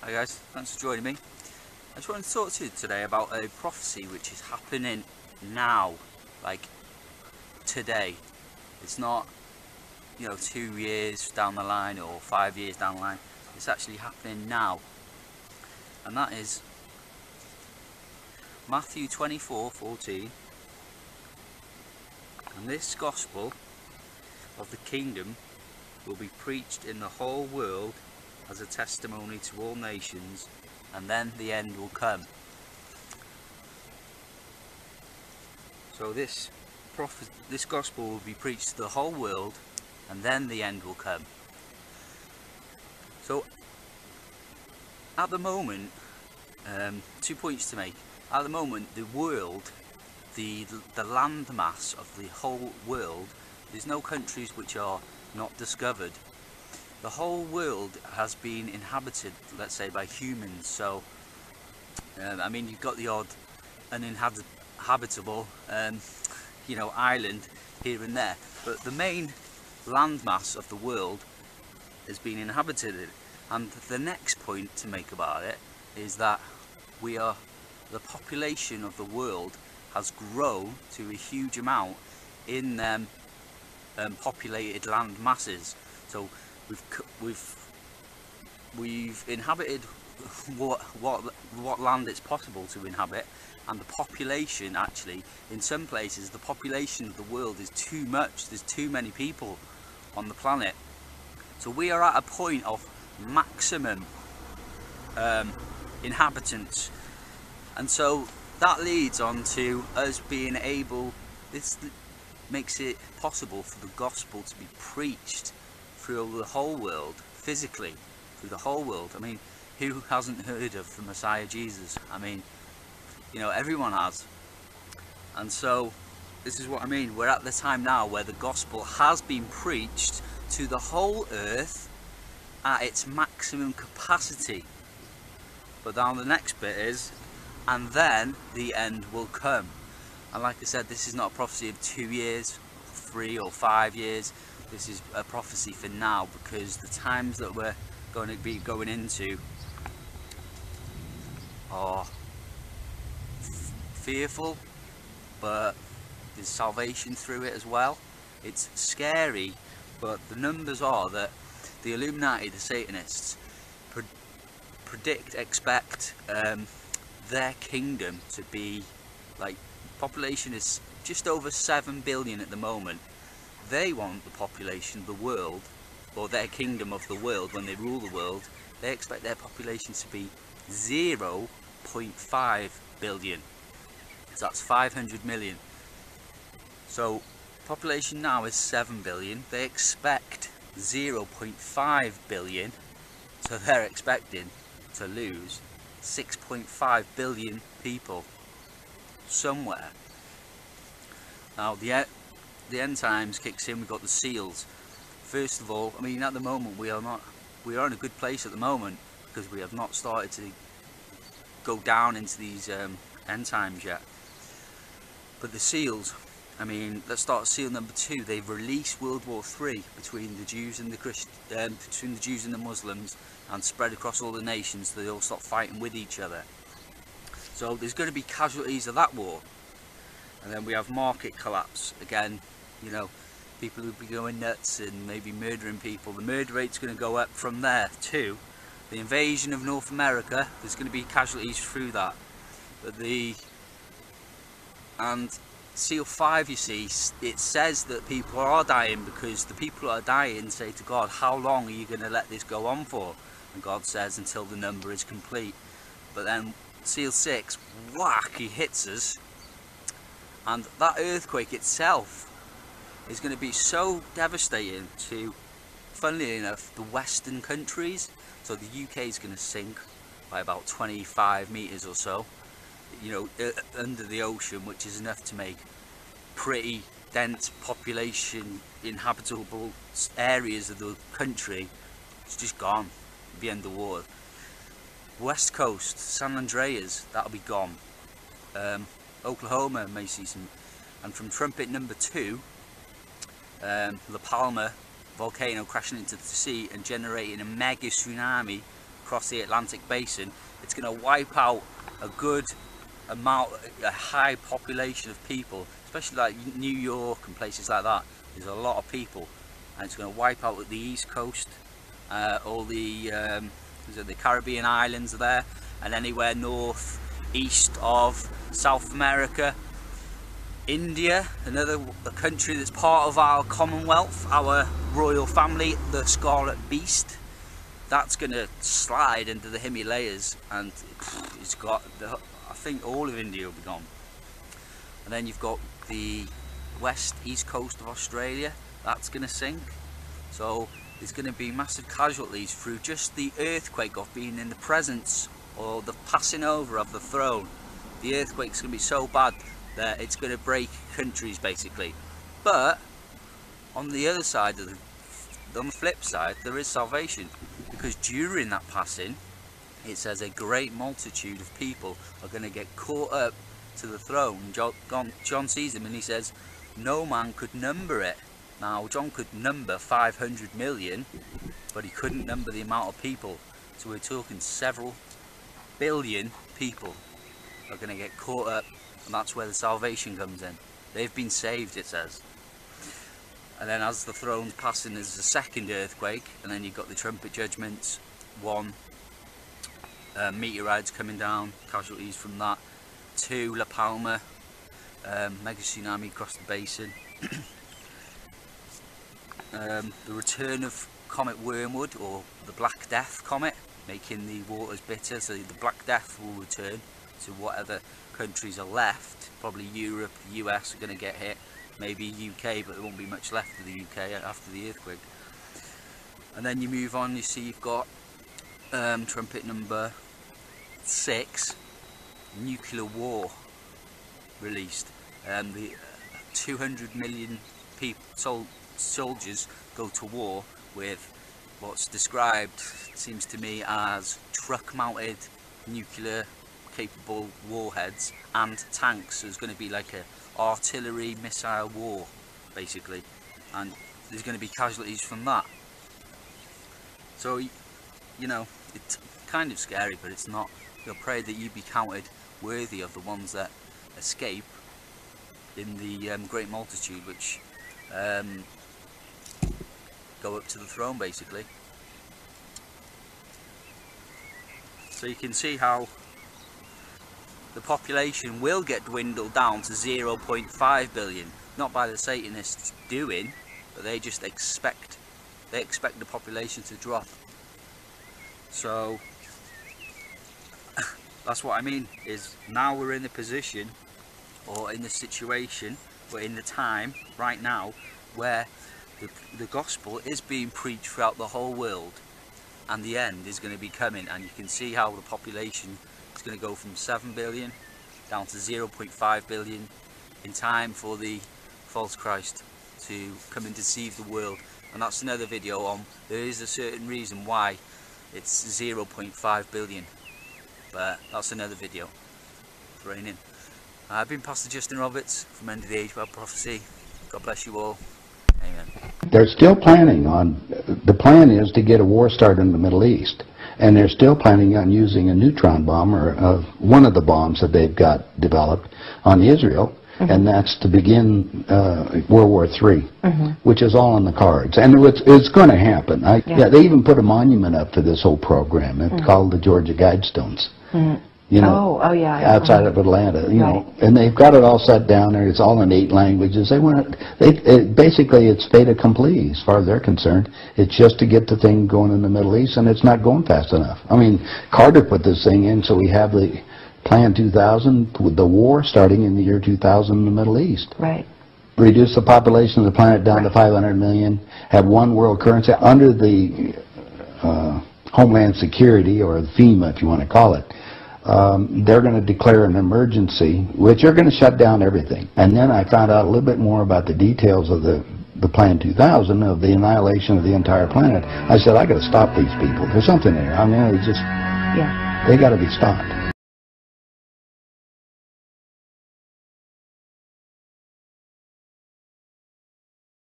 Hi guys, thanks for joining me. I just wanted to talk to you today about a prophecy which is happening now, like today. It's not, 2 years down the line or 5 years down the line. It's actually happening now. And that is Matthew 24:14. And this gospel of the kingdom will be preached in the whole world as a testimony to all nations, and then the end will come. So this gospel will be preached to the whole world, and then the end will come. So at the moment, 2 points to make. At the moment, the world, the landmass of the whole world, there's no countries which are not discovered. The whole world has been inhabited, let's say, by humans. So you've got the odd uninhabitable island here and there, but the main landmass of the world has been inhabited. And the next point to make about it is that the population of the world has grown to a huge amount in populated land masses. So we've inhabited what land it's possible to inhabit, and the population, actually, in some places the population of the world is too much. There's too many people on the planet. So we are at a point of maximum inhabitants, and so that leads on to us being able, this makes it possible for the gospel to be preached through the whole world, physically, through the whole world. I mean, who hasn't heard of the Messiah Jesus? I mean, everyone has. And so this is what I mean. We're at the time now where the gospel has been preached to the whole earth at its maximum capacity. But now the next bit is, and then the end will come. And like I said, this is not a prophecy of 2 years, 3 or 5 years. This is a prophecy for now, because the times that we're going to be going into are fearful, but there's salvation through it as well. It's scary, but the numbers are that the Illuminati, the Satanists, expect their kingdom to be, like, population is just over 7 billion at the moment. They want the population of the world, or their kingdom of the world, when they rule the world, they expect their population to be 0.5 billion. So that's 500 million. So population now is 7 billion. They expect 0.5 billion. So they're expecting to lose 6.5 billion people somewhere. Now the end times kicks in. We've got the seals. First of all, I mean, at the moment we are in a good place at the moment, because we have not started to go down into these end times yet. But the seals, I mean, let's start seal number 2. They've released World War III between the Jews and between the Jews and the Muslims, and spread across all the nations, so they all stop fighting with each other. So there's going to be casualties of that war. And then we have market collapse again. People will be going nuts and maybe murdering people. The murder rate's going to go up from there too. The invasion of North America, there's going to be casualties through that. But and seal 5, you see, it says that people are dying, because the people that are dying say to God, how long are you going to let this go on for? And God says, until the number is complete. But then seal 6, whack, he hits us. And that earthquake itself is going to be so devastating to, funnily enough, the Western countries. So the UK is going to sink by about 25 meters or so, under the ocean, which is enough to make pretty dense population, inhabitable areas of the country, it's just gone, be underwater. West Coast, San Andreas, that'll be gone. Oklahoma may see some, and from trumpet number 2, La Palma volcano crashing into the sea and generating a mega tsunami across the Atlantic basin, it's going to wipe out a good amount, a high population of people, especially like New York and places like that. There's a lot of people, and it's going to wipe out the East Coast, all the Caribbean islands are there, and anywhere north east of South America. India, another country that's part of our Commonwealth, our royal family, the Scarlet Beast, that's going to slide into the Himalayas, and it's got, I think all of India will be gone. And then you've got the east coast of Australia, that's going to sink. So there's going to be massive casualties through just the earthquake of being in the presence or the passing over of the throne. The earthquake's going to be so bad that it's going to break countries basically. But on the other side of on the flip side, there is salvation, because during that passing it says a great multitude of people are going to get caught up to the throne. John sees them and he says no man could number it. Now John could number 500 million, but he couldn't number the amount of people. So we're talking several billion people are going to get caught up, and that's where the salvation comes in. They've been saved, it says. And then as the throne's passing, there's a second earthquake, and then you've got the trumpet judgments, meteorites coming down, casualties from that. 2, La Palma, mega tsunami across the basin. The return of Comet Wormwood, or the Black Death comet, making the waters bitter, so the Black Death will return to whatever countries are left. Probably Europe, US are going to get hit, maybe UK, but there won't be much left of the UK after the earthquake. And then you move on, you see you've got trumpet number 6, nuclear war released. The 200 million soldiers go to war with what's described, seems to me, as truck-mounted nuclear capable warheads and tanks. So it's going to be like a artillery missile war basically, and there's going to be casualties from that. So you know, it's kind of scary, but it's not. You'll pray that you be counted worthy of the ones that escape in the great multitude, which go up to the throne basically. So you can see how the population will get dwindled down to 0.5 billion, not by the Satanists doing, but they just expect the population to drop. So that's what I mean, is now we're in the position, or in the situation, or in the time right now where the gospel is being preached throughout the whole world, and the end is going to be coming. And you can see how the population is going to go from 7 billion down to 0.5 billion in time for the false Christ to come and deceive the world. And that's another video on, there is a certain reason why it's 0.5 billion, but that's another video. It's raining. I've been Pastor Justin Roberts from End of the Age Bible Prophecy. God bless you all. Amen. They're still planning on, the plan is to get a war started in the Middle East, and they're still planning on using a neutron bomb, or one of the bombs that they've got developed on Israel, and that's to begin World War III, which is all in the cards. And it's going to happen. Yeah, they even put a monument up for this whole program. It's called the Georgia Guidestones. You know, outside of Atlanta, you know, and they've got it all set down there. It's all in 8 languages. They want basically it's fait accompli as far as they're concerned. It's just to get the thing going in the Middle East, and it's not going fast enough. I mean, Carter put this thing in, so we have the Plan 2000 with the war starting in the year 2000 in the Middle East. Right. Reduce the population of the planet down to 500 million. Have one world currency under the Homeland Security, or FEMA, if you want to call it. They're going to declare an emergency, which are going to shut down everything. And then I found out a little bit more about the details of the Plan 2000, of the annihilation of the entire planet. I said, I got to stop these people. There's something there. I mean, it's just, they got to be stopped.